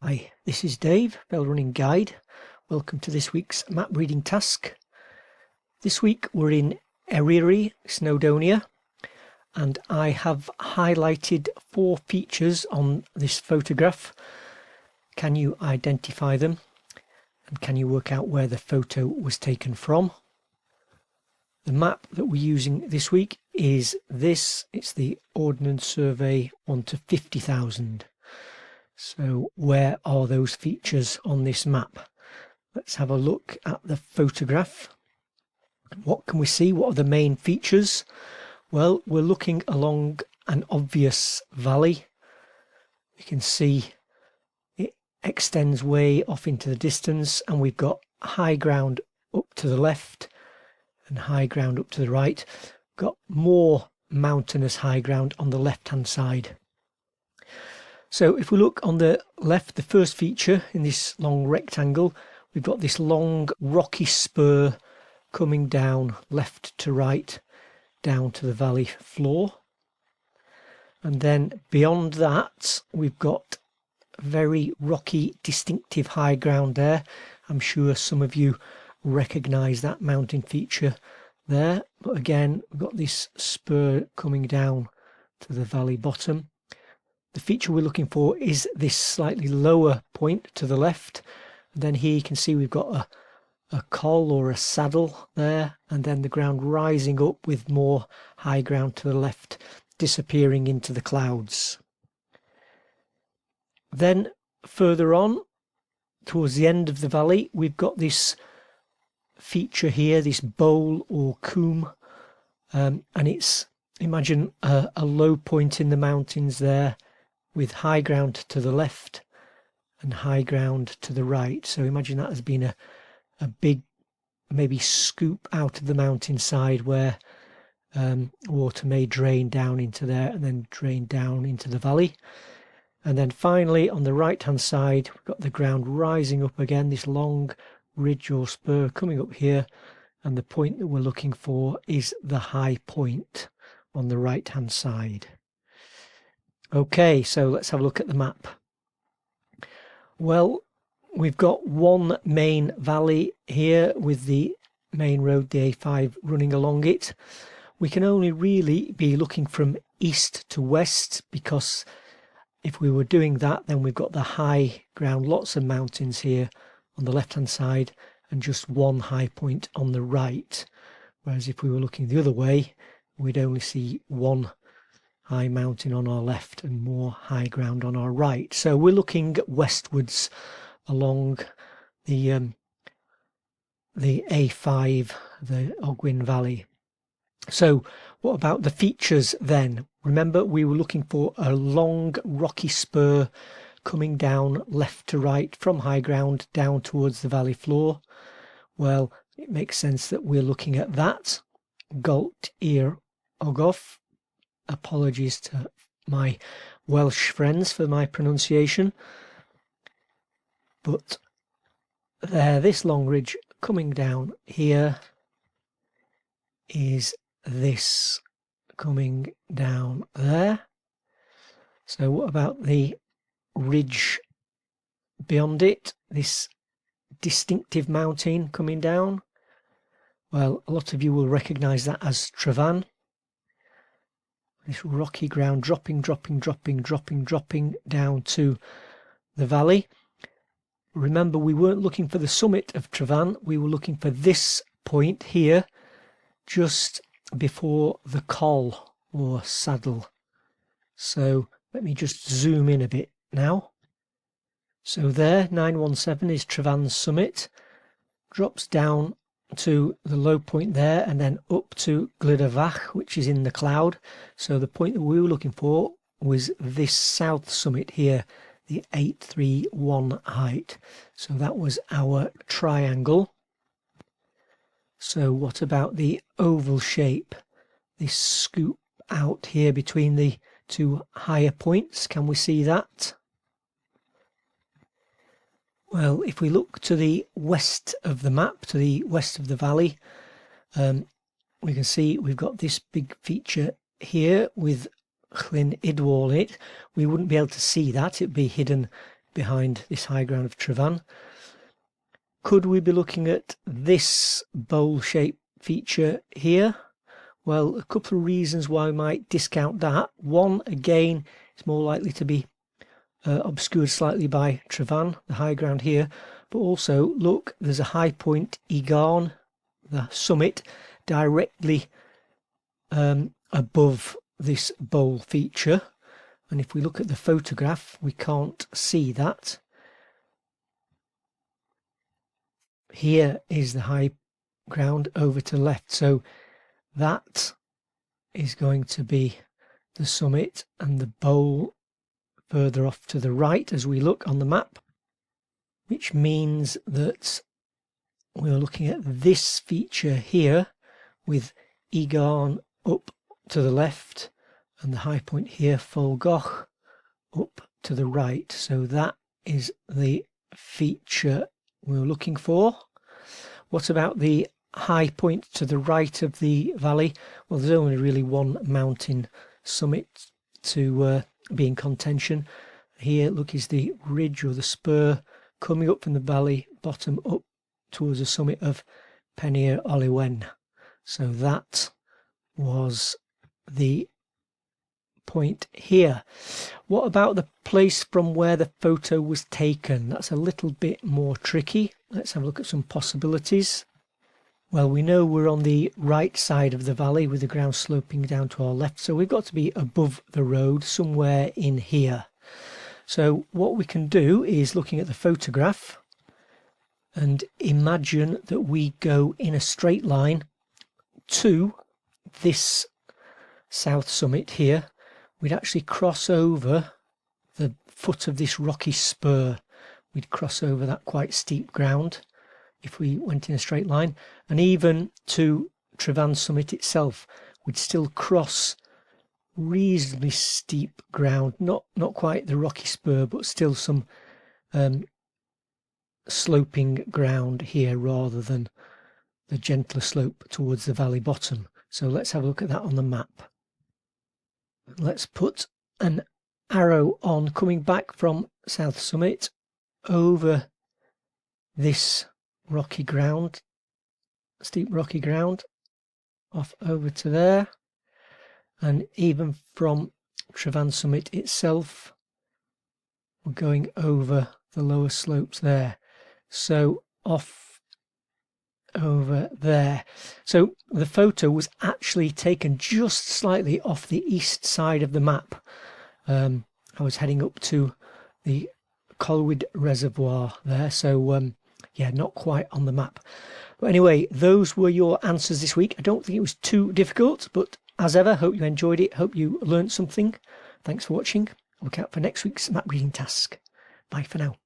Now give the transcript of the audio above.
Hi, this is Dave, Bell Running Guide. Welcome to this week's map reading task. This week we're in Eryri, Snowdonia, and I have highlighted 4 features on this photograph. Can you identify them? And can you work out where the photo was taken from? The map that we're using this week is this. It's the Ordnance Survey 1 to 50,000. So where are those features on this map? Let's have a look at the photograph. What can we see? What are the main features? Well, we're looking along an obvious valley. You can see it extends way off into the distance, and we've got high ground up to the left and high ground up to the right. We've got more mountainous high ground on the left hand side. So if we look on the left, the first feature in this long rectangle, we've got this long rocky spur coming down left to right, down to the valley floor. And then beyond that, we've got very rocky, distinctive high ground there. I'm sure some of you recognise that mountain feature there. But again, we've got this spur coming down to the valley bottom. The feature we're looking for is this slightly lower point to the left. And then here you can see we've got a col or a saddle there, and then the ground rising up with more high ground to the left, disappearing into the clouds. Then further on, towards the end of the valley, we've got this feature here, this bowl or coombe, and it's, imagine a low point in the mountains there, with high ground to the left and high ground to the right. So imagine that has been a big, maybe scoop out of the mountainside where water may drain down into there and then drain down into the valley. And then finally on the right hand side, we've got the ground rising up again, this long ridge or spur coming up here, and the point that we're looking for is the high point on the right hand side. Okay, so let's have a look at the map. Well, we've got one main valley here with the main road, the A5, running along it. We can only really be looking from east to west, because if we were doing that, then we've got the high ground, lots of mountains here on the left hand side and just one high point on the right. Whereas if we were looking the other way, we'd only see one high mountain on our left and more high ground on our right. So we're looking westwards along the A5, the Ogwen Valley. So what about the features then? Remember, we were looking for a long rocky spur coming down left to right from high ground down towards the valley floor. Well, it makes sense that we're looking at that. Galt Ir Ogof. Apologies to my Welsh friends for my pronunciation. But there, this long ridge coming down here is this coming down there. So what about the ridge beyond it, this distinctive mountain coming down? Well, a lot of you will recognise that as Travan. This rocky ground dropping down to the valley. Remember, we weren't looking for the summit of Travan, we were looking for this point here, just before the col or saddle. So let me just zoom in a bit now. So there, 917 is Travan's summit, drops down to the low point there and then up to Glydavach, which is in the cloud. So the point that we were looking for was this south summit here, the 831 height. So that was our triangle. So what about the oval shape, this scoop out here between the two higher points? Can we see that? Well, if we look to the west of the map, to the west of the valley, we can see we've got this big feature here with Llyn Idwal in it. We wouldn't be able to see that, it'd be hidden behind this high ground of Trevan. Could we be looking at this bowl-shaped feature here? Well, a couple of reasons why we might discount that. One, again, it's more likely to be obscured slightly by Trevan, the high ground here. But also, look, there's a high point, Egarn, the summit, directly above this bowl feature. And if we look at the photograph, we can't see that. Here is the high ground over to the left, so that is going to be the summit, and the bowl further off to the right as we look on the map, which means that we're looking at this feature here with Egarn up to the left and the high point here, Folgoch, up to the right. So that is the feature we're looking for. What about the high point to the right of the valley? Well, there's only really one mountain summit to be in contention. Here, look, is the ridge or the spur coming up from the valley bottom up towards the summit of Penir Oliwen. So that was the point here. What about the place from where the photo was taken? That's a little bit more tricky. Let's have a look at some possibilities. Well, we know we're on the right side of the valley with the ground sloping down to our left, so we've got to be above the road somewhere in here. So what we can do is, looking at the photograph, and imagine that we go in a straight line to this south summit here. We'd actually cross over the foot of this rocky spur. We'd cross over that quite steep ground if we went in a straight line, and even to Trevan summit itself we'd still cross reasonably steep ground, not quite the rocky spur, but still some sloping ground here rather than the gentler slope towards the valley bottom. So let's have a look at that on the map. Let's put an arrow on coming back from South Summit over this rocky ground, steep rocky ground, off over to there, and even from Trevan Summit itself we're going over the lower slopes there, so off over there. So the photo was actually taken just slightly off the east side of the map. I was heading up to the Colwyd Reservoir there, so yeah, not quite on the map. But anyway, those were your answers this week. I don't think it was too difficult, but as ever, hope you enjoyed it, hope you learned something. Thanks for watching. Look out for next week's map reading task. Bye for now.